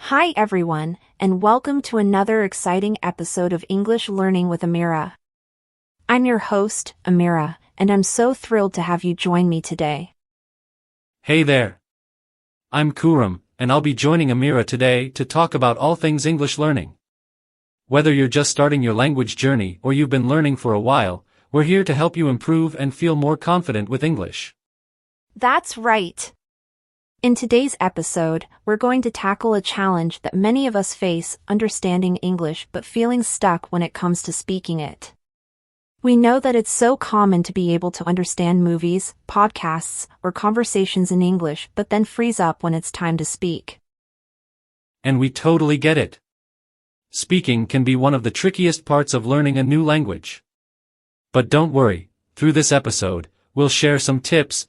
Hi everyone, and welcome to another exciting episode of English Learning with Amira. I'm your host, Amira, and I'm so thrilled to have you join me today. Hey there. I'm Kuram, and I'll be joining Amira today to talk about all things English learning. Whether you're just starting your language journey or you've been learning for a while, we're here to help you improve and feel more confident with English. That's right. In today's episode, we're going to tackle a challenge that many of us face, understanding English but feeling stuck when it comes to speaking it. We know that it's so common to be able to understand movies, podcasts, or conversations in English but then freeze up when it's time to speak. And we totally get it. Speaking can be one of the trickiest parts of learning a new language. But don't worry, through this episode, we'll share some tips.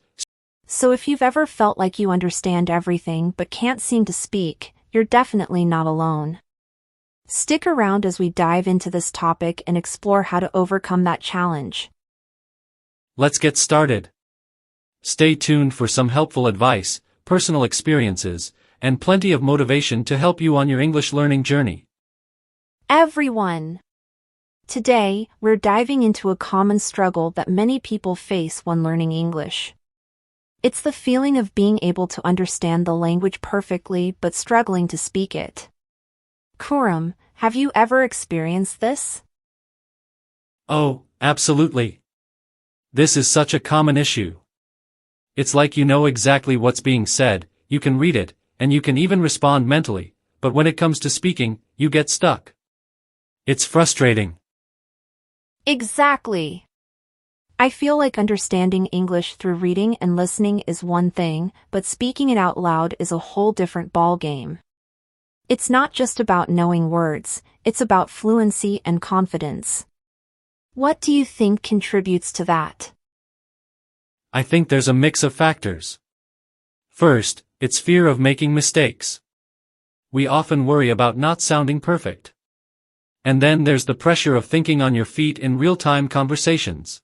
So if you've ever felt like you understand everything but can't seem to speak, you're definitely not alone. Stick around as we dive into this topic and explore how to overcome that challenge. Let's get started. Stay tuned for some helpful advice, personal experiences, and plenty of motivation to help you on your English learning journey. Everyone! Today, we're diving into a common struggle that many people face when learning English. It's the feeling of being able to understand the language perfectly but struggling to speak it. Kuram, have you ever experienced this? Oh, absolutely. This is such a common issue. It's like you know exactly what's being said, you can read it, and you can even respond mentally, but when it comes to speaking, you get stuck. It's frustrating. Exactly. I feel like understanding English through reading and listening is one thing, but speaking it out loud is a whole different ballgame. It's not just about knowing words, it's about fluency and confidence. What do you think contributes to that? I think there's a mix of factors. First, it's fear of making mistakes. We often worry about not sounding perfect. And then there's the pressure of thinking on your feet in real-time conversations.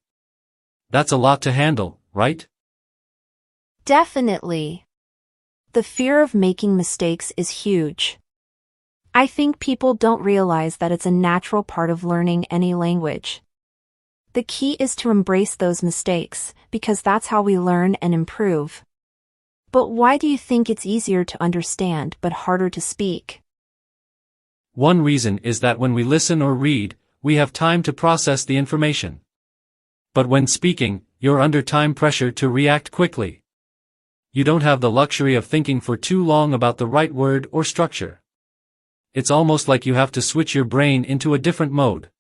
That's a lot to handle, right? Definitely. The fear of making mistakes is huge. I think people don't realize that it's a natural part of learning any language. The key is to embrace those mistakes, because that's how we learn and improve. But why do you think it's easier to understand but harder to speak? One reason is that when we listen or read, we have time to process the information. But when speaking, you're under time pressure to react quickly. You don't have the luxury of thinking for too long about the right word or structure. It's almost like you have to switch your brain into a different mode.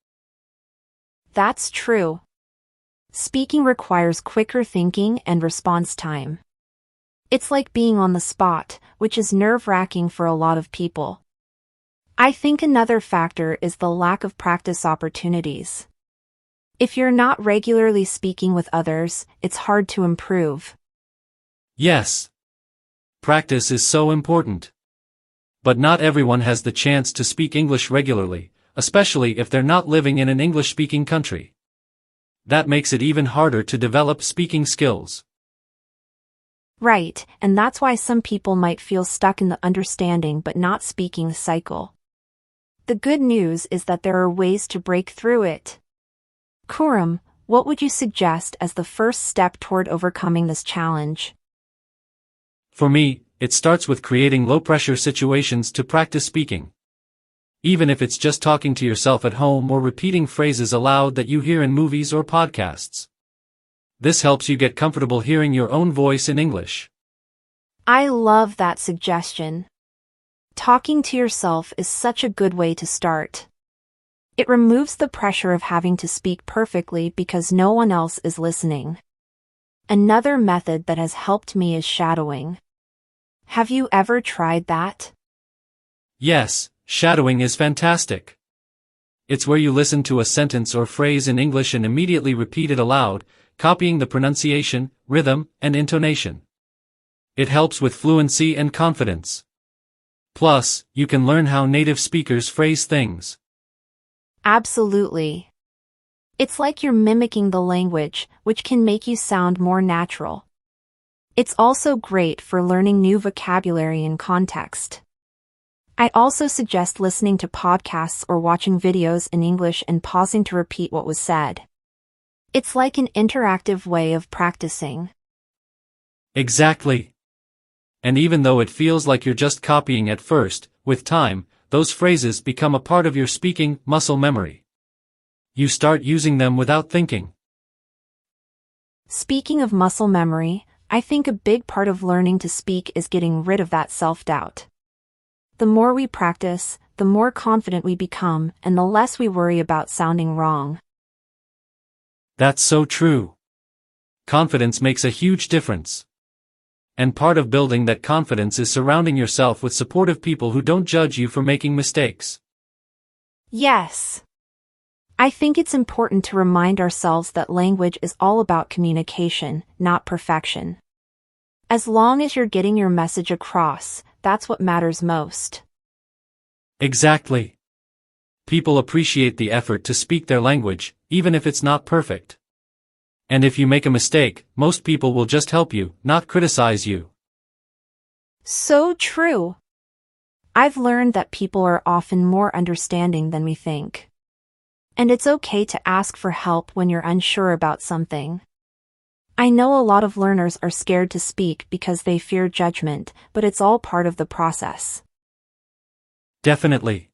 That's true. Speaking requires quicker thinking and response time. It's like being on the spot, which is nerve-wracking for a lot of people. I think another factor is the lack of practice opportunities. If you're not regularly speaking with others, it's hard to improve. Yes. Practice is so important. But not everyone has the chance to speak English regularly, especially if they're not living in an English-speaking country. That makes it even harder to develop speaking skills. Right, and that's why some people might feel stuck in the understanding but not speaking cycle. The good news is that there are ways to break through it. Kuram, what would you suggest as the first step toward overcoming this challenge? For me, it starts with creating low-pressure situations to practice speaking. Even if it's just talking to yourself at home or repeating phrases aloud that you hear in movies or podcasts. This helps you get comfortable hearing your own voice in English. I love that suggestion. Talking to yourself is such a good way to start. It removes the pressure of having to speak perfectly because no one else is listening. Another method that has helped me is shadowing. Have you ever tried that? Yes, shadowing is fantastic. It's where you listen to a sentence or phrase in English and immediately repeat it aloud, copying the pronunciation, rhythm, and intonation. It helps with fluency and confidence. Plus, you can learn how native speakers phrase things. Absolutely. It's like you're mimicking the language, which can make you sound more natural. It's also great for learning new vocabulary and context. I also suggest listening to podcasts or watching videos in English and pausing to repeat what was said. It's like an interactive way of practicing. Exactly. And even though it feels like you're just copying at first, with time, those phrases become a part of your speaking muscle memory. You start using them without thinking. Speaking of muscle memory, I think a big part of learning to speak is getting rid of that self-doubt. The more we practice, the more confident we become, and the less we worry about sounding wrong. That's so true. Confidence makes a huge difference. And part of building that confidence is surrounding yourself with supportive people who don't judge you for making mistakes. Yes. I think it's important to remind ourselves that language is all about communication, not perfection. As long as you're getting your message across, that's what matters most. Exactly. People appreciate the effort to speak their language, even if it's not perfect. And if you make a mistake, most people will just help you, not criticize you. So true. I've learned that people are often more understanding than we think. And it's okay to ask for help when you're unsure about something. I know a lot of learners are scared to speak because they fear judgment, but it's all part of the process. Definitely.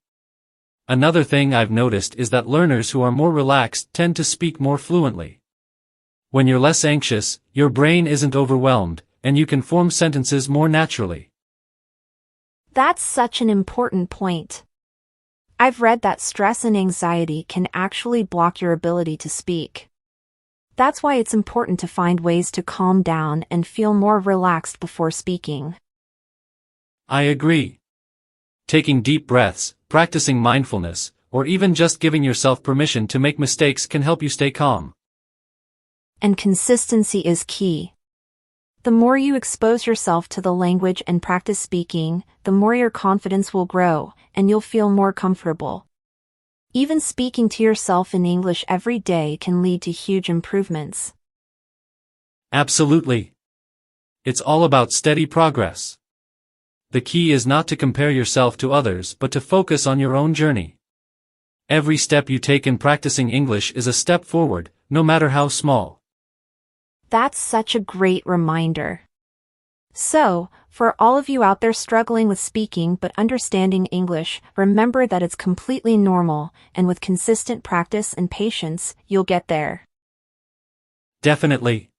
Another thing I've noticed is that learners who are more relaxed tend to speak more fluently. When you're less anxious, your brain isn't overwhelmed, and you can form sentences more naturally. That's such an important point. I've read that stress and anxiety can actually block your ability to speak. That's why it's important to find ways to calm down and feel more relaxed before speaking. I agree. Taking deep breaths, practicing mindfulness, or even just giving yourself permission to make mistakes can help you stay calm. And consistency is key. The more you expose yourself to the language and practice speaking, the more your confidence will grow, and you'll feel more comfortable. Even speaking to yourself in English every day can lead to huge improvements. Absolutely. It's all about steady progress. The key is not to compare yourself to others but to focus on your own journey. Every step you take in practicing English is a step forward, no matter how small. That's such a great reminder. So, for all of you out there struggling with speaking but understanding English, remember that it's completely normal, and with consistent practice and patience, you'll get there. Definitely.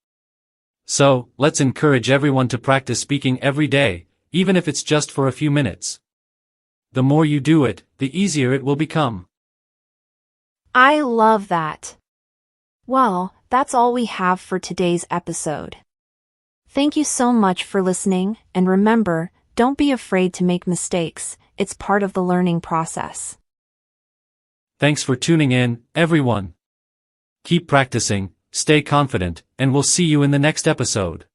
So, let's encourage everyone to practice speaking every day, even if it's just for a few minutes. The more you do it, the easier it will become. I love that. Well, that's all we have for today's episode. Thank you so much for listening, and remember, don't be afraid to make mistakes, it's part of the learning process. Thanks for tuning in, everyone. Keep practicing, stay confident, and we'll see you in the next episode.